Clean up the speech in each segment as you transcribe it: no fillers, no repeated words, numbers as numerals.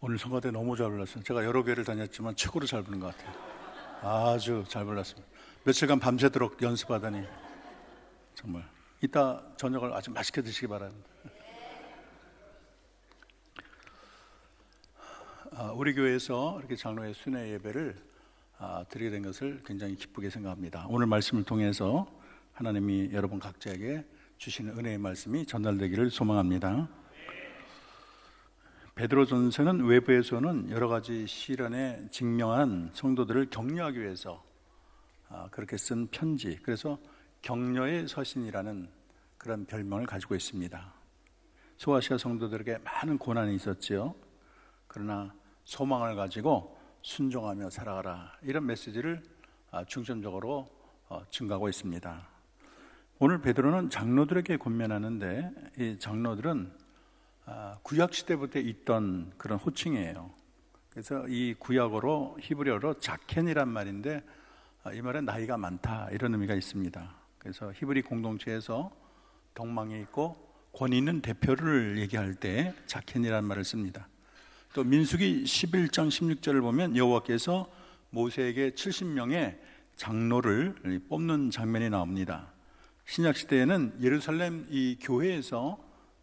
오늘 성가대 너무 잘 불렀어요. 제가 여러 교회를 다녔지만 최고로 잘 부른 것 같아요. 아주 잘 불렀습니다. 며칠간 밤새도록 연습하더니 정말 이따 저녁을 아주 맛있게 드시기 바랍니다. 우리 교회에서 이렇게 장로의 순회 예배를 드리게 된 것을 굉장히 기쁘게 생각합니다. 오늘 말씀을 통해서 하나님이 여러분 각자에게 주시는 은혜의 말씀이 전달되기를 소망합니다. 베드로전서는 외부에서는 여러 가지 시련에 직면한 성도들을 격려하기 위해서 그렇게 쓴 편지, 그래서 격려의 서신이라는 그런 별명을 가지고 있습니다. 소아시아 성도들에게 많은 고난이 있었지요. 그러나 소망을 가지고 순종하며 살아가라, 이런 메시지를 중점적으로 증가하고 있습니다. 오늘 베드로는 장로들에게 권면하는데, 이 장로들은 구약 시대부터 있던 그런 호칭이에요. 그래서 이 구약어로 히브리어로 자켄이란 말인데, 이 말은 나이가 많다, 이런 의미가 있습니다. 그래서 히브리 공동체에서 덕망이 있고 권위 있는 대표를 얘기할 때 자켄이라는 말을 씁니다. 또 민수기 11장 16절을 보면 여호와께서 모세에게 70명의 장로를 뽑는 장면이 나옵니다. 신약 시대에는 예루살렘 이 교회에서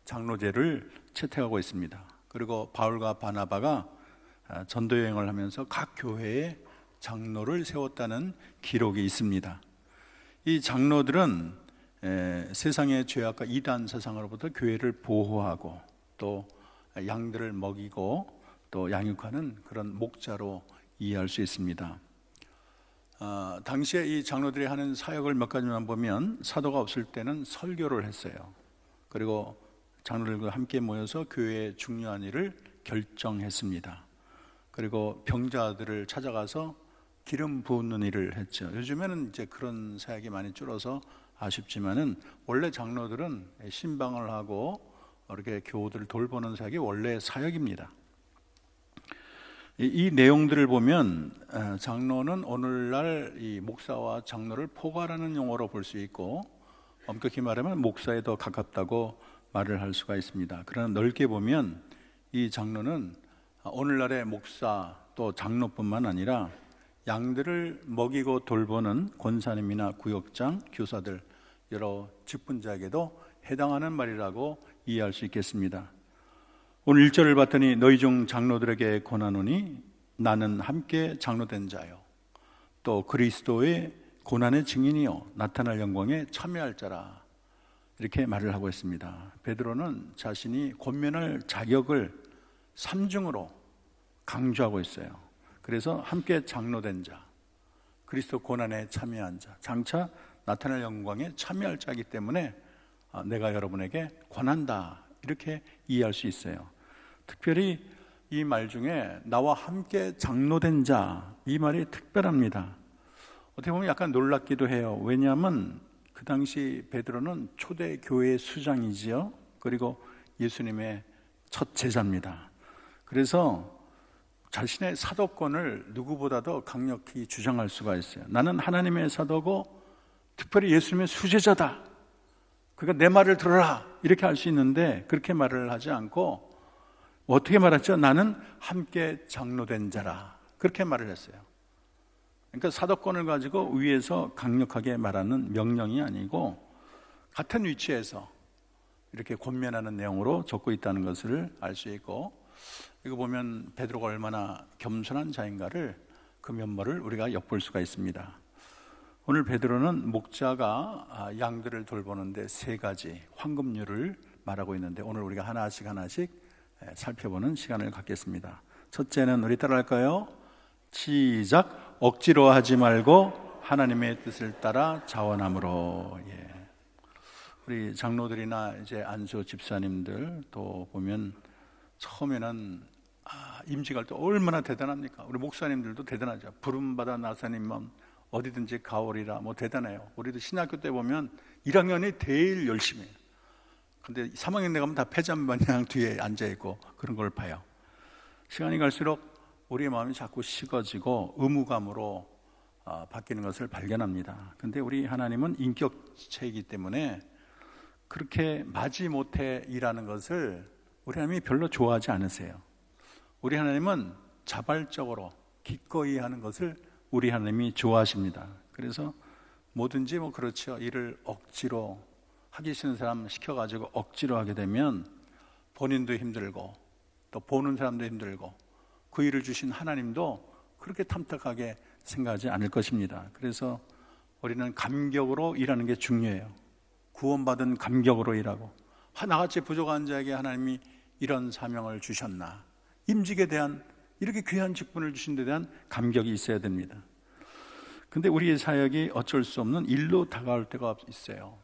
장로제를 채택하고 있습니다. 그리고 바울과 바나바가 전도 여행을 하면서 각 교회에 장로를 세웠다는 기록이 있습니다. 이 장로들은 세상의 죄악과 이단 세상으로부터 교회를 보호하고 또 양들을 먹이고 또 양육하는 그런 목자로 이해할 수 있습니다. 당시에 이 장로들이 하는 사역을 몇 가지만 보면, 사도가 없을 때는 설교를 했어요. 그리고 장로들과 함께 모여서 교회의 중요한 일을 결정했습니다. 그리고 병자들을 찾아가서 기름 부는 일을 했죠. 요즘에는 이제 그런 사역이 많이 줄어서 아쉽지만은 원래 장로들은 신방을 하고 이렇게 교우들을 돌보는 사역이 원래 사역입니다. 이 내용들을 보면 장로는 오늘날 이 목사와 장로를 포괄하는 용어로 볼 수 있고, 엄격히 말하면 목사에 더 가깝다고 말을 할 수가 있습니다. 그러나 넓게 보면 이 장로는 오늘날의 목사 또 장로뿐만 아니라 양들을 먹이고 돌보는 권사님이나 구역장, 교사들, 여러 직분자에게도 해당하는 말이라고 이해할 수 있겠습니다. 오늘 1절을 봤더니 너희 중 장로들에게 권하노니 나는 함께 장로된 자요 또 그리스도의 고난의 증인이요 나타날 영광에 참여할 자라, 이렇게 말을 하고 있습니다. 베드로는 자신이 권면할 자격을 3중으로 강조하고 있어요. 그래서 함께 장로된 자, 그리스도 고난에 참여한 자, 장차 나타날 영광에 참여할 자이기 때문에 내가 여러분에게 권한다, 이렇게 이해할 수 있어요. 특별히 이 말 중에 나와 함께 장로된 자, 이 말이 특별합니다. 어떻게 보면 약간 놀랍기도 해요. 왜냐하면 그 당시 베드로는 초대 교회의 수장이지요. 그리고 예수님의 첫 제자입니다. 그래서 자신의 사도권을 누구보다도 강력히 주장할 수가 있어요. 나는 하나님의 사도고 특별히 예수님의 수제자다, 그러니까 내 말을 들어라, 이렇게 할 수 있는데 그렇게 말을 하지 않고 어떻게 말했죠? 나는 함께 장로된 자라, 그렇게 말을 했어요. 그러니까 사도권을 가지고 위에서 강력하게 말하는 명령이 아니고 같은 위치에서 이렇게 권면하는 내용으로 적고 있다는 것을 알 수 있고, 이거 보면 베드로가 얼마나 겸손한 자인가를, 그 면모를 우리가 엿볼 수가 있습니다. 오늘 베드로는 목자가 양들을 돌보는데 3가지 황금률을 말하고 있는데, 오늘 우리가 하나씩 살펴보는 시간을 갖겠습니다. 첫째는 우리 따라할까요? 시작. 억지로 하지 말고 하나님의 뜻을 따라 자원함으로. 우리 장로들이나 이제 안수 집사님들 또 보면 처음에는 임직할 때 얼마나 대단합니까? 우리 목사님들도 대단하죠. 부름받아 나사님만 어디든지 가오리라, 뭐 대단해요. 우리도 신학교 때 보면 1학년이 제일 열심히 해요. 근데 3학년 내 가면 다 패잔마냥 뒤에 앉아있고 그런 걸 봐요. 시간이 갈수록 우리의 마음이 자꾸 식어지고 의무감으로 바뀌는 것을 발견합니다. 근데 우리 하나님은 인격체이기 때문에 그렇게 마지못해 일하는 것을 우리 하나님이 별로 좋아하지 않으세요. 우리 하나님은 자발적으로 기꺼이 하는 것을 우리 하나님이 좋아하십니다. 그래서 뭐든지 그렇죠. 일을 억지로 하기 싫은 사람 시켜가지고 억지로 하게 되면 본인도 힘들고 또 보는 사람도 힘들고 그 일을 주신 하나님도 그렇게 탐탁하게 생각하지 않을 것입니다. 그래서 우리는 감격으로 일하는 게 중요해요. 구원받은 감격으로 일하고, 나같이 부족한 자에게 하나님이 이런 사명을 주셨나, 임직에 대한 이렇게 귀한 직분을 주신 데 대한 감격이 있어야 됩니다. 근데 우리의 사역이 어쩔 수 없는 일로 다가올 때가 있어요.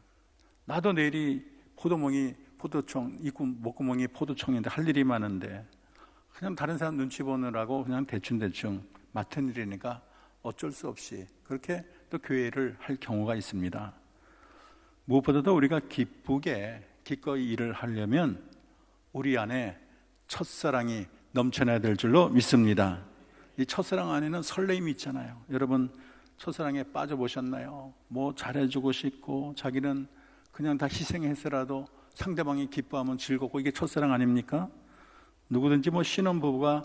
나도 내일이 포도멍이 포도청, 목구멍이 포도청인데 할 일이 많은데 그냥 다른 사람 눈치 보느라고 그냥 대충 맡은 일이니까 어쩔 수 없이 그렇게 또 교회를 할 경우가 있습니다. 무엇보다도 우리가 기꺼이 일을 하려면 우리 안에 첫사랑이 넘쳐나야 될 줄로 믿습니다. 이 첫사랑 안에는 설레임이 있잖아요. 여러분 첫사랑에 빠져보셨나요? 잘해주고 싶고 자기는 그냥 다 희생해서라도 상대방이 기뻐하면 즐겁고, 이게 첫사랑 아닙니까? 누구든지 신혼부부가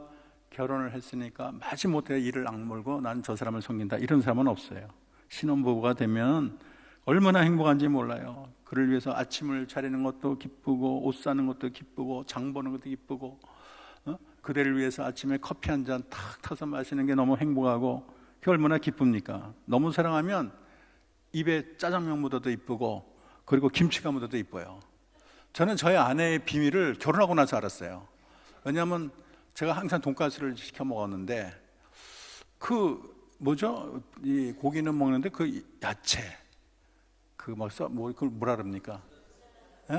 결혼을 했으니까 마지못해 이를 악물고 난 저 사람을 섬긴다, 이런 사람은 없어요. 신혼부부가 되면 얼마나 행복한지 몰라요. 그를 위해서 아침을 차리는 것도 기쁘고 옷 사는 것도 기쁘고 장 보는 것도 기쁘고, 그대를 위해서 아침에 커피 한 잔 탁 타서 마시는 게 너무 행복하고, 그게 얼마나 기쁩니까? 너무 사랑하면 입에 짜장면 묻어도 이쁘고 그리고 김치가 묻어도 이뻐요. 저는 저희 아내의 비밀을 결혼하고 나서 알았어요. 왜냐하면 제가 항상 돈가스를 시켜 먹었는데 이 고기는 먹는데 그 야채 그걸 뭐라 그럽니까?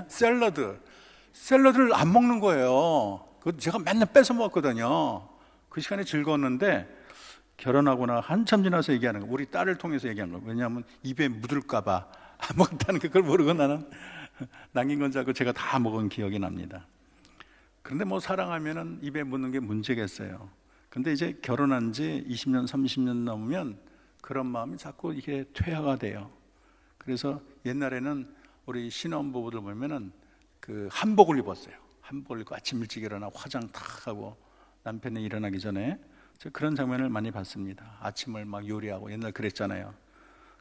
샐러드를 안 먹는 거예요. 그 제가 맨날 뺏어 먹었거든요. 그 시간에 즐거웠는데 결혼하거나 한참 지나서 얘기하는 거, 우리 딸을 통해서 얘기한 거예요. 왜냐하면 입에 묻을까봐 안 먹었다는 걸 모르고 나는 남긴 건 줄 알고 제가 다 먹은 기억이 납니다. 그런데 사랑하면은 입에 묻는 게 문제겠어요. 근데 이제 결혼한 지 20년, 30년 넘으면 그런 마음이 자꾸 이게 퇴화가 돼요. 그래서 옛날에는 우리 신혼부부들 보면은 그 한복을 입었어요. 한복을 입고 아침 일찍 일어나 화장 탁 하고 남편이 일어나기 전에 그런 장면을 많이 봤습니다. 아침을 요리하고, 옛날 그랬잖아요.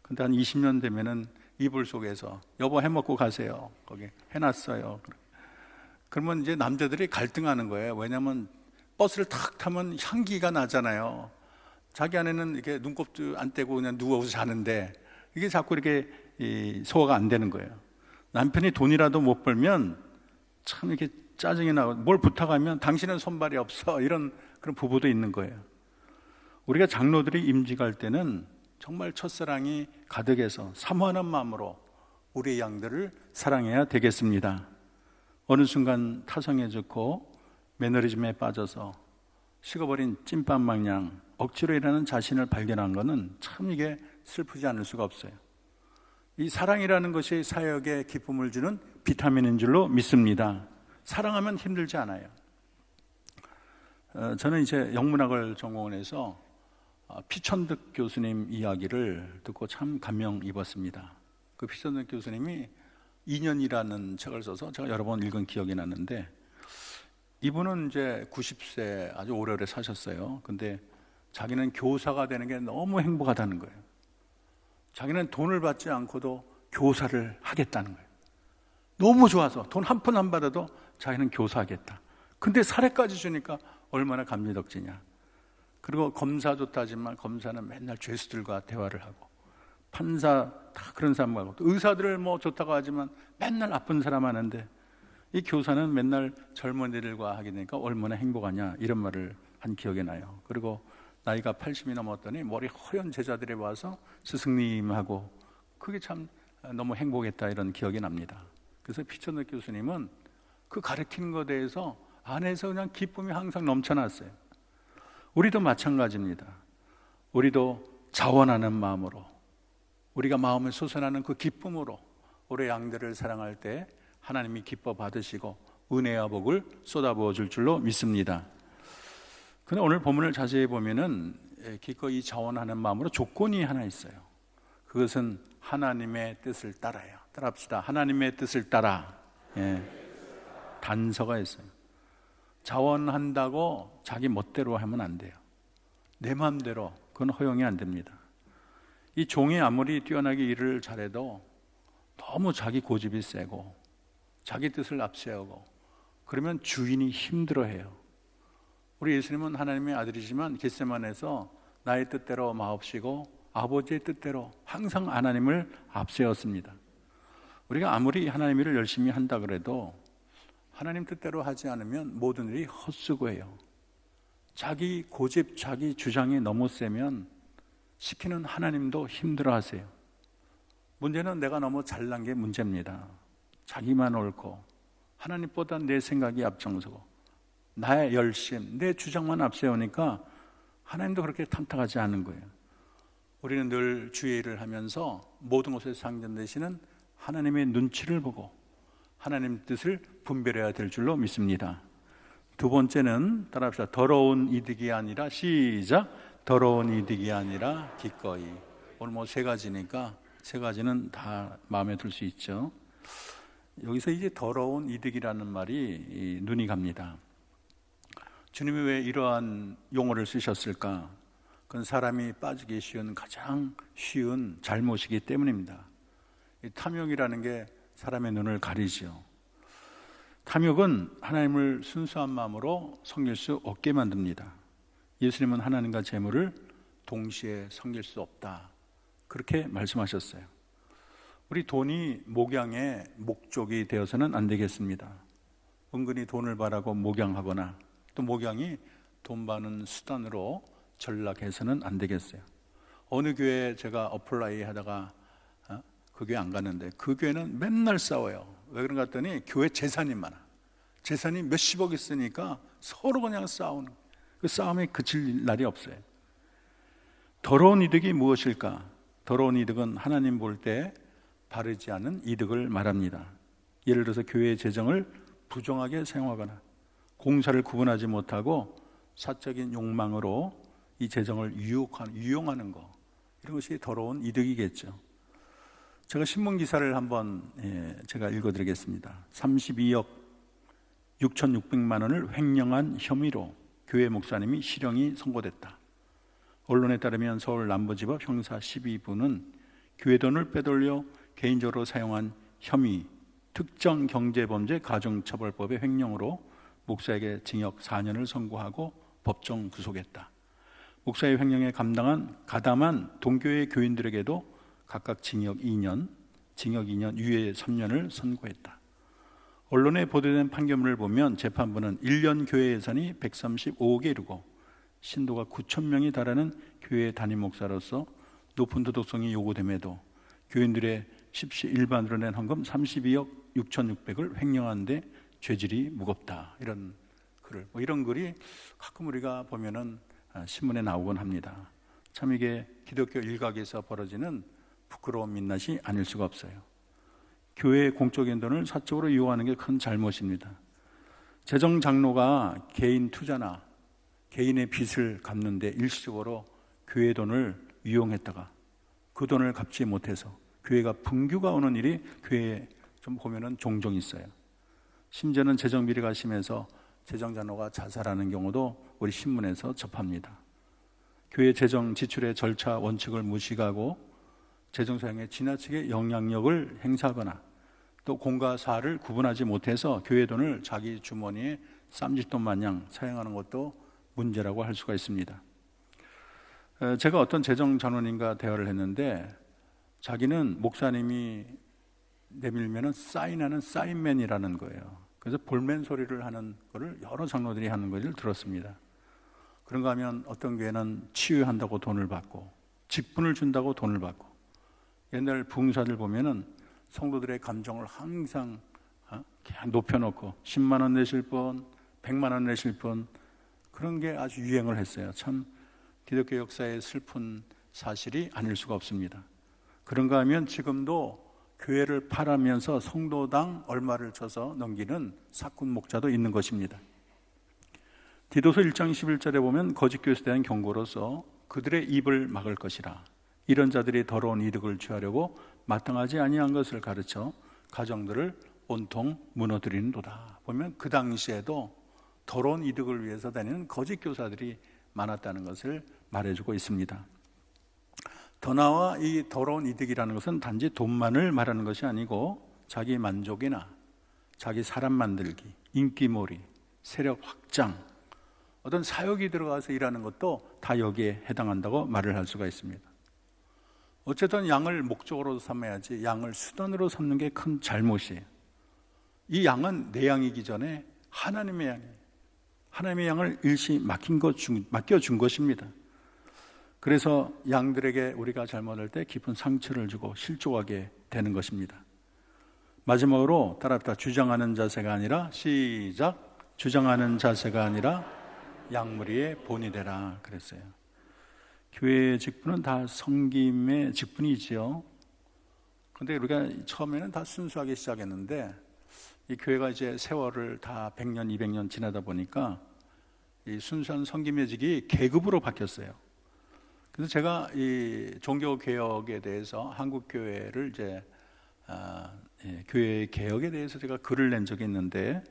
근데 한 20년 되면은 이불 속에서 여보 해먹고 가세요. 거기 해놨어요. 그러면 이제 남자들이 갈등하는 거예요. 왜냐하면 버스를 탁 타면 향기가 나잖아요. 자기 아내는 이렇게 눈곱도 안 떼고 그냥 누워서 자는데 이게 자꾸 이렇게 소화가 안 되는 거예요. 남편이 돈이라도 못 벌면 참 이렇게 짜증이 나고, 뭘 부탁하면 당신은 손발이 없어, 이런 그런 부부도 있는 거예요. 우리가 장로들이 임직할 때는 정말 첫사랑이 가득해서 사모하는 마음으로 우리의 양들을 사랑해야 되겠습니다. 어느 순간 타성에 좋고 매너리즘에 빠져서 식어버린 찐빵 마냥 억지로 일하는 자신을 발견한 것은 참 이게 슬프지 않을 수가 없어요. 이 사랑이라는 것이 사역에 기쁨을 주는 비타민인 줄로 믿습니다. 사랑하면 힘들지 않아요. 저는 이제 영문학을 전공을 해서 피천득 교수님 이야기를 듣고 참 감명 입었습니다. 그 피천득 교수님이 2년이라는 책을 써서 제가 여러 번 읽은 기억이 나는데, 이분은 이제 90세 아주 오래오래 사셨어요. 근데 자기는 교사가 되는 게 너무 행복하다는 거예요. 자기는 돈을 받지 않고도 교사를 하겠다는 거예요. 너무 좋아서 돈 한 푼 안 받아도 자기는 교사하겠다. 근데 사례까지 주니까 얼마나 감미덕지냐. 그리고 검사도 따지만 검사는 맨날 죄수들과 대화를 하고, 판사 다 그런 사람하고, 또 의사들을 좋다고 하지만 맨날 나쁜 사람 하는데, 이 교사는 맨날 젊은이들과 하게 되니까 얼마나 행복하냐, 이런 말을 한 기억이 나요. 그리고 나이가 80이 넘었더니 머리 허연 제자들이 와서 스승님하고, 그게 참 너무 행복했다, 이런 기억이 납니다. 그래서 피천득 교수님은 그 가르치는 것에 대해서 안에서 그냥 기쁨이 항상 넘쳐났어요. 우리도 마찬가지입니다. 우리도 자원하는 마음으로, 우리가 마음을 솟아나는 그 기쁨으로 우리 양들을 사랑할 때 하나님이 기뻐 받으시고 은혜와 복을 쏟아부어 줄 줄로 믿습니다. 그런데 오늘 본문을 자세히 보면은 기꺼이 자원하는 마음으로 조건이 하나 있어요. 그것은 하나님의 뜻을 따라요. 따라합시다. 하나님의 뜻을 따라. 단서가 있어요. 자원한다고 자기 멋대로 하면 안 돼요. 내 마음대로 그건 허용이 안 됩니다. 이 종이 아무리 뛰어나게 일을 잘해도 너무 자기 고집이 세고 자기 뜻을 앞세우고 그러면 주인이 힘들어해요. 우리 예수님은 하나님의 아들이지만 겟세마네에서 나의 뜻대로 마옵시고 아버지의 뜻대로 항상 하나님을 앞세웠습니다. 우리가 아무리 하나님 일을 열심히 한다 그래도 하나님 뜻대로 하지 않으면 모든 일이 헛수고예요. 자기 고집, 자기 주장이 너무 세면 시키는 하나님도 힘들어하세요. 문제는 내가 너무 잘난 게 문제입니다. 자기만 옳고 하나님보다 내 생각이 앞장서고 나의 열심, 내 주장만 앞세우니까 하나님도 그렇게 탐탁하지 않은 거예요. 우리는 늘 주의 일을 하면서 모든 것에 상전되시는 하나님의 눈치를 보고 하나님 뜻을 분별해야 될 줄로 믿습니다. 두 번째는 따라합시다. 더러운 이득이 아니라 시작. 더러운 이득이 아니라 기꺼이. 오늘 뭐 세 가지니까 세 가지는 다 마음에 들 수 있죠. 여기서 이제 더러운 이득이라는 말이 눈이 갑니다. 주님이 왜 이러한 용어를 쓰셨을까? 그건 사람이 빠지기 쉬운 가장 쉬운 잘못이기 때문입니다. 이 탐욕이라는 게 사람의 눈을 가리죠. 탐욕은 하나님을 순수한 마음으로 섬길 수 없게 만듭니다. 예수님은 하나님과 재물을 동시에 섬길 수 없다, 그렇게 말씀하셨어요. 우리 돈이 목양의 목적이 되어서는 안 되겠습니다. 은근히 돈을 바라고 목양하거나 또 목양이 돈 버는 수단으로 전락해서는 안 되겠어요. 어느 교회에 제가 어플라이 하다가 그 교회 안 갔는데 그 교회는 맨날 싸워요. 왜 그런가 했더니 교회 재산이 많아. 재산이 몇십억 있으니까 서로 그냥 싸우는, 그 싸움이 그칠 날이 없어요. 더러운 이득이 무엇일까? 더러운 이득은 하나님 볼 때 바르지 않은 이득을 말합니다. 예를 들어서 교회의 재정을 부정하게 사용하거나 공사를 구분하지 못하고 사적인 욕망으로 이 재정을 유용하는 거, 이런 것이 더러운 이득이겠죠. 제가 신문 기사를 한번 제가 읽어드리겠습니다. 32억 6,600만 원을 횡령한 혐의로 교회 목사님이 실형이 선고됐다. 언론에 따르면 서울 남부지법 형사 12부는 교회 돈을 빼돌려 개인적으로 사용한 혐의, 특정 경제범죄 가중처벌법의 횡령으로 목사에게 징역 4년을 선고하고 법정 구속했다. 목사의 횡령에 가담한 동교회 교인들에게도 각각 징역 2년, 유예 3년을 선고했다. 언론에 보도된 판결문을 보면 재판부는 1년 교회 예산이 135억에 이르고 신도가 9천 명이 달하는 교회 담임 목사로서 높은 도덕성이 요구됨에도 교인들의 십시 일반으로 낸 헌금 32억 6,600을 횡령한 데 죄질이 무겁다, 이런 글을, 이런 글이 가끔 우리가 보면은 신문에 나오곤 합니다. 참 이게 기독교 일각에서 벌어지는 부끄러운 민낯이 아닐 수가 없어요. 교회의 공적인 돈을 사적으로 이용하는 게 큰 잘못입니다. 재정 장로가 개인 투자나 개인의 빚을 갚는데 일시적으로 교회 돈을 이용했다가 그 돈을 갚지 못해서 교회가 분규가 오는 일이 교회에 좀 보면은 종종 있어요. 심지어는 재정 비리가 심해서 재정 장로가 자살하는 경우도 우리 신문에서 접합니다. 교회 재정 지출의 절차 원칙을 무시하고 재정 사용에 지나치게 영향력을 행사하거나 또 공과 사를 구분하지 못해서 교회 돈을 자기 주머니에 쌈짓돈 마냥 사용하는 것도 문제라고 할 수가 있습니다. 제가 어떤 재정 장로님과 대화를 했는데 자기는 목사님이 내밀면은 사인하는 사인맨이라는 거예요. 그래서 볼멘 소리를 하는 거를 여러 장로들이 하는 것을 들었습니다. 그런가 하면 어떤 교회는 치유한다고 돈을 받고 직분을 준다고 돈을 받고, 옛날 부흥사들 보면은 성도들의 감정을 항상 그냥 높여놓고 10만 원 내실 분, 100만 원 내실 분, 그런 게 아주 유행을 했어요. 참 기독교 역사의 슬픈 사실이 아닐 수가 없습니다. 그런가 하면 지금도 교회를 팔아면서 성도당 얼마를 쳐서 넘기는 사꾼 목자도 있는 것입니다. 디도서 1장 11절에 보면 거짓 교수에 대한 경고로서 그들의 입을 막을 것이라, 이런 자들이 더러운 이득을 취하려고 마땅하지 아니한 것을 가르쳐 가정들을 온통 무너뜨리는도다. 보면 그 당시에도 더러운 이득을 위해서 다니는 거짓 교사들이 많았다는 것을 말해주고 있습니다. 더 나아가 이 더러운 이득이라는 것은 단지 돈만을 말하는 것이 아니고 자기 만족이나 자기 사람 만들기, 인기몰이, 세력 확장, 어떤 사역이 들어가서 일하는 것도 다 여기에 해당한다고 말을 할 수가 있습니다. 어쨌든 양을 목적으로 삼아야지 양을 수단으로 삼는 게 큰 잘못이에요. 이 양은 내 양이기 전에 하나님의 양이에요. 하나님의 양을 일시 맡겨준 것입니다. 그래서 양들에게 우리가 잘못할 때 깊은 상처를 주고 실족하게 되는 것입니다. 마지막으로 따라합시다. 주장하는 자세가 아니라, 시작, 주장하는 자세가 아니라 양무리의 본이 되라 그랬어요. 교회의 직분은 다 섬김의 직분이지요. 그런데 우리가 처음에는 다 순수하게 시작했는데 이 교회가 이제 세월을 다 100년, 200년 지나다 보니까 이 순수한 섬김의 직이 계급으로 바뀌었어요. 그래서 제가 이 종교 개혁에 대해서 한국 교회를 이제 교회 개혁에 대해서 제가 글을 낸 적이 있는데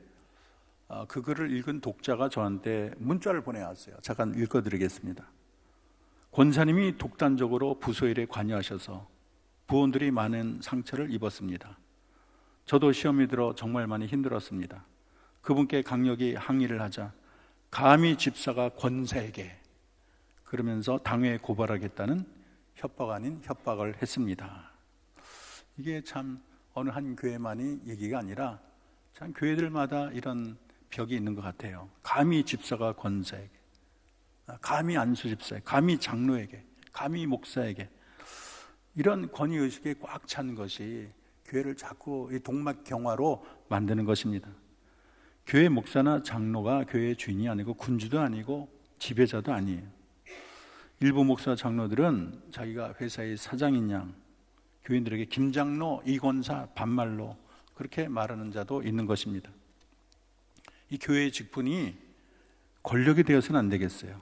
그 글을 읽은 독자가 저한테 문자를 보내왔어요. 잠깐 읽어드리겠습니다. 권사님이 독단적으로 부서일에 관여하셔서 부원들이 많은 상처를 입었습니다. 저도 시험이 들어 정말 많이 힘들었습니다. 그분께 강력히 항의를 하자 감히 집사가 권사에게 그러면서 당회에 고발하겠다는 협박 아닌 협박을 했습니다. 이게 참 어느 한 교회만이 얘기가 아니라 참 교회들마다 이런 벽이 있는 것 같아요. 감히 집사가 권사에게, 감히 안수 집사에게, 감히 장로에게, 감히 목사에게, 이런 권위의식에 꽉 찬 것이 교회를 자꾸 이 동막경화로 만드는 것입니다. 교회 목사나 장로가 교회의 주인이 아니고 군주도 아니고 지배자도 아니에요. 일부 목사 장로들은 자기가 회사의 사장인 양 교인들에게 김장로, 이권사 반말로 그렇게 말하는 자도 있는 것입니다. 이 교회의 직분이 권력이 되어서는 안 되겠어요.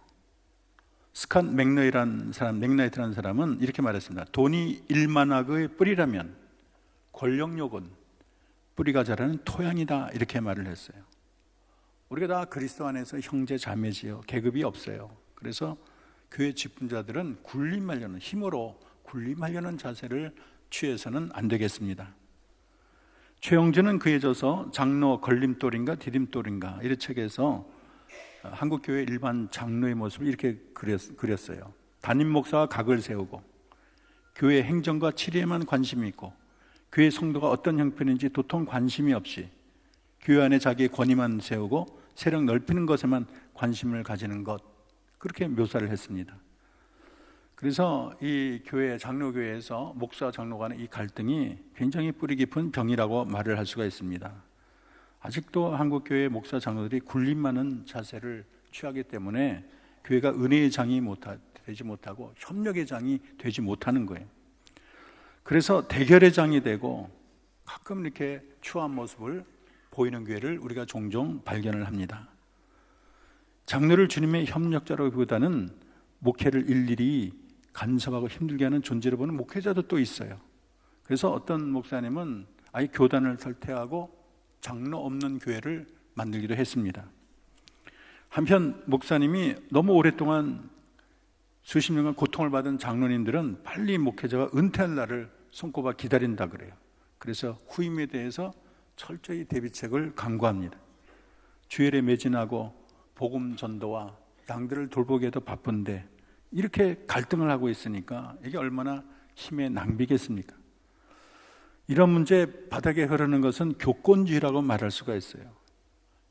스캇 맥나이트라는 사람은 이렇게 말했습니다. 돈이 일만학의 뿌리라면 권력욕은 뿌리가 자라는 토양이다, 이렇게 말을 했어요. 우리가 다 그리스도 안에서 형제 자매지요. 계급이 없어요. 그래서 교회 직분자들은 군림하려는, 힘으로 군림하려는 자세를 취해서는 안 되겠습니다. 최영준은 그에 져서 장로 걸림돌인가 디딤돌인가 이 책에서 한국교회 일반 장로의 모습을 이렇게 그렸어요. 담임 목사가 각을 세우고 교회 행정과 치리에만 관심이 있고 교회 성도가 어떤 형편인지 도통 관심이 없이 교회 안에 자기의 권위만 세우고 세력 넓히는 것에만 관심을 가지는 것, 그렇게 묘사를 했습니다. 그래서 이 교회, 장로교회에서 목사 장로 간의 이 갈등이 굉장히 뿌리 깊은 병이라고 말을 할 수가 있습니다. 아직도 한국교회 목사 장로들이 군림하는 자세를 취하기 때문에 교회가 은혜의 장이 되지 못하고 협력의 장이 되지 못하는 거예요. 그래서 대결의 장이 되고 가끔 이렇게 추한 모습을 보이는 교회를 우리가 종종 발견을 합니다. 장로를 주님의 협력자라기보다는 목회를 일일이 간섭하고 힘들게 하는 존재로 보는 목회자도 또 있어요. 그래서 어떤 목사님은 아예 교단을 탈퇴하고 장로 없는 교회를 만들기도 했습니다. 한편 목사님이 너무 오랫동안 수십 년간 고통을 받은 장로님들은 빨리 목회자가 은퇴할 날을 손꼽아 기다린다 그래요. 그래서 후임에 대해서 철저히 대비책을 강구합니다. 주일에 매진하고 복음 전도와 양들을 돌보기에도 바쁜데 이렇게 갈등을 하고 있으니까 이게 얼마나 힘의 낭비겠습니까? 이런 문제 바닥에 흐르는 것은 교권주의라고 말할 수가 있어요.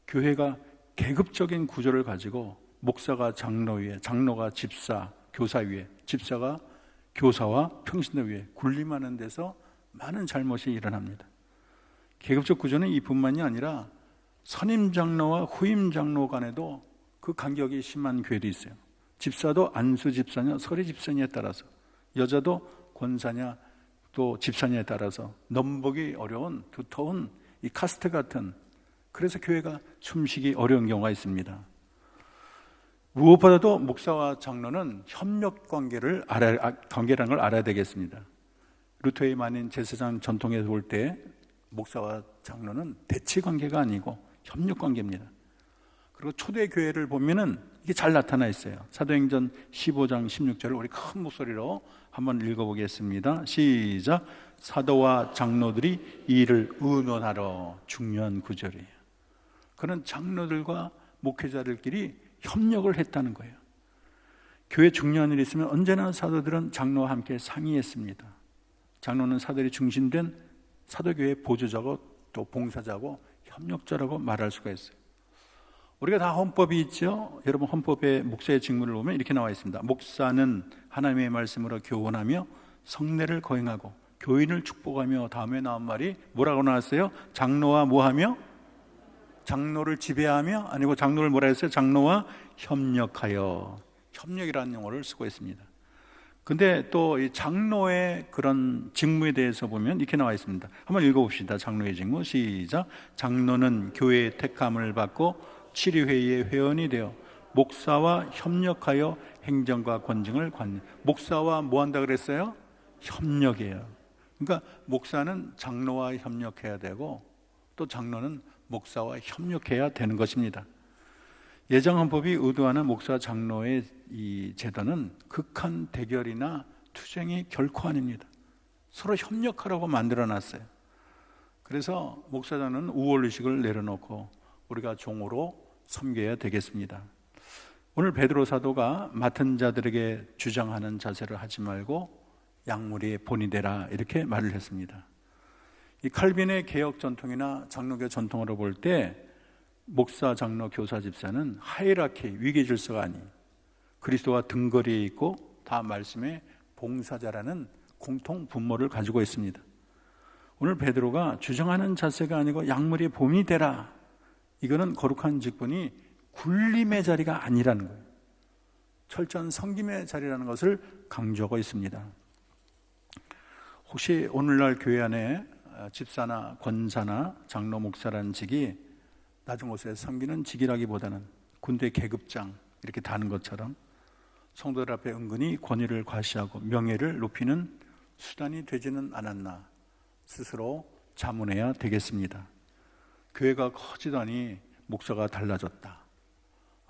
교회가 계급적인 구조를 가지고 목사가 장로 위에, 장로가 집사, 교사 위에, 집사가 교사와 평신도 위에 군림하는 데서 많은 잘못이 일어납니다. 계급적 구조는 이뿐만이 아니라 선임 장로와 후임 장로 간에도 그 간격이 심한 교회도 있어요. 집사도 안수 집사냐 서리 집사냐에 따라서, 여자도 권사냐 또 집사냐에 따라서 넘보기 어려운 두터운 이 카스트 같은, 그래서 교회가 숨쉬기 어려운 경우가 있습니다. 무엇보다도 목사와 장로는 협력 관계라는 걸 알아야 되겠습니다. 루터의 만인 제사장 전통에서 볼 때 목사와 장로는 대치 관계가 아니고 협력 관계입니다. 그리고 초대 교회를 보면은 이게 잘 나타나 있어요. 사도행전 15장 16절을 우리 큰 목소리로 한번 읽어보겠습니다. 시작. 사도와 장로들이 이 일을 의논하러. 중요한 구절이에요. 그런 장로들과 목회자들끼리 협력을 했다는 거예요. 교회 중요한 일이 있으면 언제나 사도들은 장로와 함께 상의했습니다. 장로는 사도들이 중심된 사도교회의 보조자고 또 봉사자고 협력자라고 말할 수가 있어요. 우리가 다 헌법이 있죠. 여러분, 헌법의 목사의 직무를 보면 이렇게 나와 있습니다. 목사는 하나님의 말씀으로 교훈하며 성례를 거행하고 교인을 축복하며, 다음에 나온 말이 뭐라고 나왔어요? 장로와 뭐하며? 장로를 지배하며, 아니고 장로를 뭐라 했어요? 장로와 협력하여. 협력이라는 용어를 쓰고 있습니다. 근데 또 이 장로의 그런 직무에 대해서 보면 이렇게 나와 있습니다. 한번 읽어봅시다. 장로의 직무 시작. 장로는 교회의 택함을 받고 치리회의의 회원이 되어 목사와 협력하여 행정과 권증을 관리. 목사와 뭐 한다 그랬어요? 협력해요. 그러니까 목사는 장로와 협력해야 되고 또 장로는 목사와 협력해야 되는 것입니다. 예정헌법이 의도하는 목사 장로의 이 제도는 극한 대결이나 투쟁이 결코 아닙니다. 서로 협력하라고 만들어놨어요. 그래서 목사장은 우월의식을 내려놓고 우리가 종으로 섬겨야 되겠습니다. 오늘 베드로 사도가 맡은 자들에게 주장하는 자세를 하지 말고 양무리의 본이 되라, 이렇게 말을 했습니다. 이 칼빈의 개혁 전통이나 장로교 전통으로 볼 때 목사, 장로, 교사, 집사는 하이라키, 위계 질서가 아닌 그리스도와 등거리에 있고 다 말씀의 봉사자라는 공통 분모를 가지고 있습니다. 오늘 베드로가 주장하는 자세가 아니고 양무리의 본이 되라, 이거는 거룩한 직분이 굴림의 자리가 아니라는 거예요. 철저한 섬김의 자리라는 것을 강조하고 있습니다. 혹시 오늘날 교회 안에 집사나 권사나 장로, 목사라는 직이 낮은 곳에 섬기는 직이라기보다는 군대 계급장 이렇게 다는 것처럼 성도들 앞에 은근히 권위를 과시하고 명예를 높이는 수단이 되지는 않았나 스스로 자문해야 되겠습니다. 교회가 커지더니 목사가 달라졌다.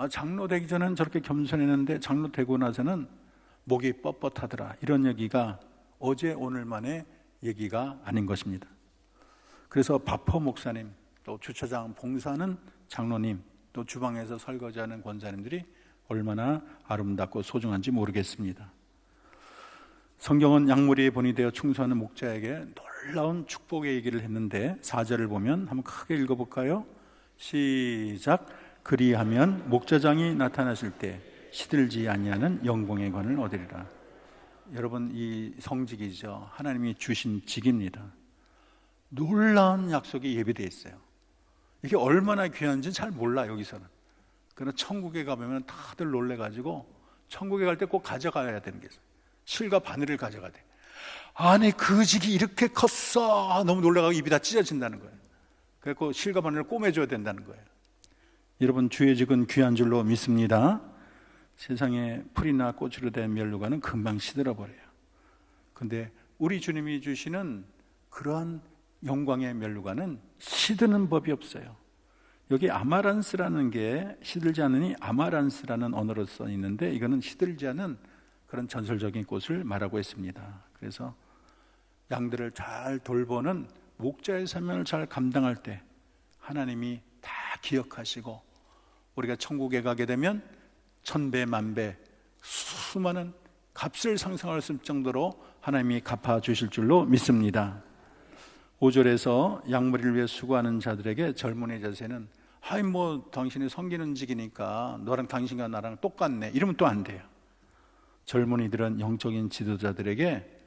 장로 되기 전에는 저렇게 겸손했는데 장로 되고 나서는 목이 뻣뻣하더라, 이런 얘기가 어제 오늘만의 얘기가 아닌 것입니다. 그래서 바포 목사님, 또 주차장 봉사하는 장로님, 또 주방에서 설거지하는 권사님들이 얼마나 아름답고 소중한지 모르겠습니다. 성경은 양무리의 본이 되어 충성하는 목자에게 놀라운 축복의 얘기를 했는데 4절을 보면 한번 크게 읽어볼까요? 시작. 그리하면 목자장이 나타나실 때 시들지 아니하는 영광의 관을 얻으리라. 여러분, 이 성직이죠. 하나님이 주신 직입니다. 놀라운 약속이 예비되어 있어요. 이게 얼마나 귀한지 잘 몰라 여기서는. 그러나 천국에 가면 다들 놀래가지고 천국에 갈 때 꼭 가져가야 되는 게 있어요. 실과 바늘을 가져가야 돼. 아니, 그 직이 이렇게 컸어. 너무 놀라가고 입이 다 찢어진다는 거예요. 그래서 실과 바늘을 꼬매줘야 된다는 거예요. 여러분, 주의 직은 귀한 줄로 믿습니다. 세상에 풀이나 꽃으로 된 멸류관은 금방 시들어버려요. 근데 우리 주님이 주시는 그러한 영광의 멸류관은 시드는 법이 없어요. 여기 아마란스라는 게 시들지 않으니 아마란스라는 언어로 써 있는데 이거는 시들지 않은 그런 전설적인 꽃을 말하고 있습니다. 그래서 양들을 잘 돌보는 목자의 사명을 잘 감당할 때 하나님이 다 기억하시고 우리가 천국에 가게 되면 천배 만배 수많은 값을 상상할 수 있을 정도로 하나님이 갚아주실 줄로 믿습니다. 5절에서 양무리를 위해 수고하는 자들에게 젊은이 자세는 하이 뭐 당신이 섬기는 직이니까 너랑 당신과 나랑 똑같네 이러면 또 안 돼요. 젊은이들은 영적인 지도자들에게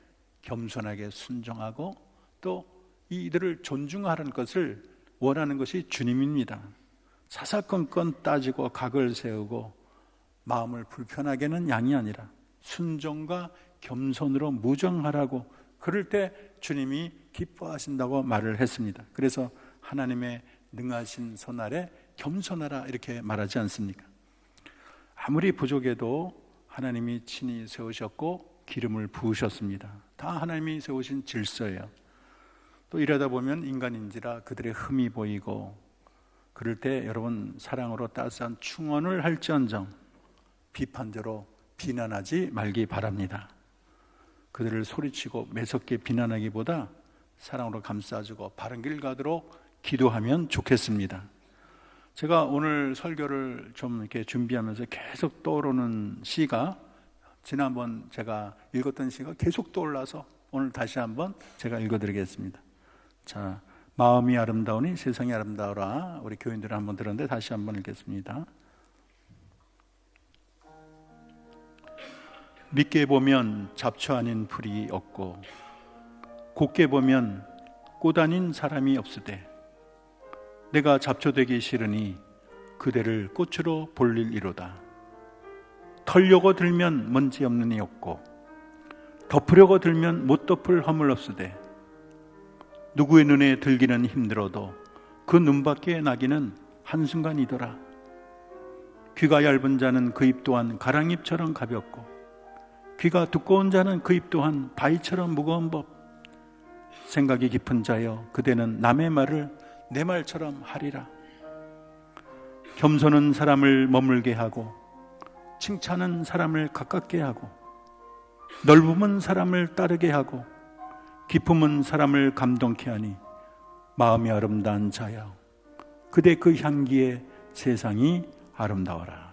겸손하게 순종하고 또 이들을 존중하는 것을 원하는 것이 주님입니다. 사사건건 따지고 각을 세우고 마음을 불편하게는 양이 아니라 순종과 겸손으로 무정하라고, 그럴 때 주님이 기뻐하신다고 말을 했습니다. 그래서 하나님의 능하신 손 아래 겸손하라 이렇게 말하지 않습니까? 아무리 부족해도 하나님이 친히 세우셨고 기름을 부으셨습니다. 다 하나님이 세우신 질서예요. 또 일하다 보면 인간인지라 그들의 흠이 보이고 그럴 때 여러분 사랑으로 따스한 충언을 할지언정 비판대로 비난하지 말기 바랍니다. 그들을 소리치고 매섭게 비난하기보다 사랑으로 감싸주고 바른 길 가도록 기도하면 좋겠습니다. 제가 오늘 설교를 좀 이렇게 준비하면서 계속 떠오르는 시가, 지난번 제가 읽었던 시가 계속 떠올라서 오늘 다시 한번 제가 읽어드리겠습니다. 자, 마음이 아름다우니 세상이 아름다우라. 우리 교인들은 한번 들었는데 다시 한번 읽겠습니다. 밉게 보면 잡초 아닌 풀이 없고 곱게 보면 꽃 아닌 사람이 없으되 내가 잡초되기 싫으니 그대를 꽃으로 볼릴 이로다. 털려고 들면 먼지 없는 이 없고 덮으려고 들면 못 덮을 허물 없으되 누구의 눈에 들기는 힘들어도 그 눈밖에 나기는 한순간이더라. 귀가 얇은 자는 그 입 또한 가랑잎처럼 가볍고 귀가 두꺼운 자는 그 입 또한 바위처럼 무거운 법. 생각이 깊은 자여 그대는 남의 말을 내 말처럼 하리라. 겸손은 사람을 머물게 하고 칭찬은 사람을 가깝게 하고 넓음은 사람을 따르게 하고 기쁨은 사람을 감동케 하니 마음이 아름다운 자여 그대 그 향기에 세상이 아름다워라.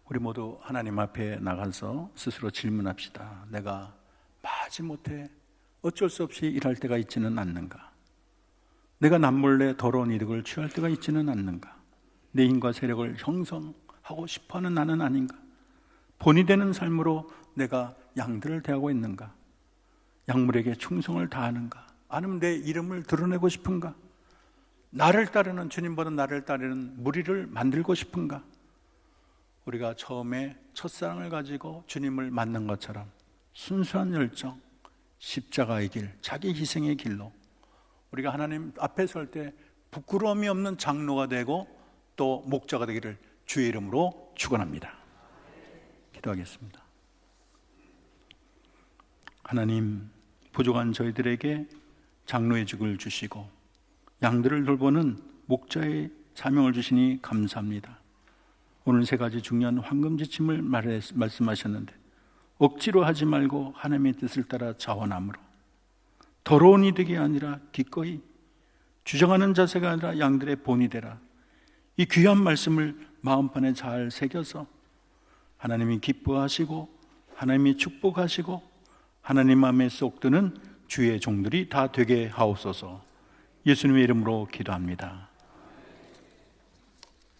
우리 모두 하나님 앞에 나가서 스스로 질문합시다. 내가 마지못해 어쩔 수 없이 일할 때가 있지는 않는가? 내가 남몰래 더러운 이득을 취할 때가 있지는 않는가? 내 힘과 세력을 형성하고 싶어하는 나는 아닌가? 본이 되는 삶으로 내가 양들을 대하고 있는가? 양물에게 충성을 다하는가? 아니면 내 이름을 드러내고 싶은가? 나를 따르는, 주님보다 나를 따르는 무리를 만들고 싶은가? 우리가 처음에 첫사랑을 가지고 주님을 만난 것처럼 순수한 열정, 십자가의 길, 자기 희생의 길로 우리가 하나님 앞에 설 때 부끄러움이 없는 장로가 되고 또 목자가 되기를 주의 이름으로 축원합니다. 기도하겠습니다. 하나님, 부족한 저희들에게 장로의 직을 주시고 양들을 돌보는 목자의 사명을 주시니 감사합니다. 오늘 세 가지 중요한 황금지침을 말씀하셨는데 억지로 하지 말고 하나님의 뜻을 따라 자원함으로 더러운 이득이 아니라 기꺼이 주장하는 자세가 아니라 양들의 본이 되라. 이 귀한 말씀을 마음판에 잘 새겨서 하나님이 기뻐하시고 하나님이 축복하시고 하나님 마음에 쏙 드는 주의 종들이 다 되게 하옵소서. 예수님의 이름으로 기도합니다.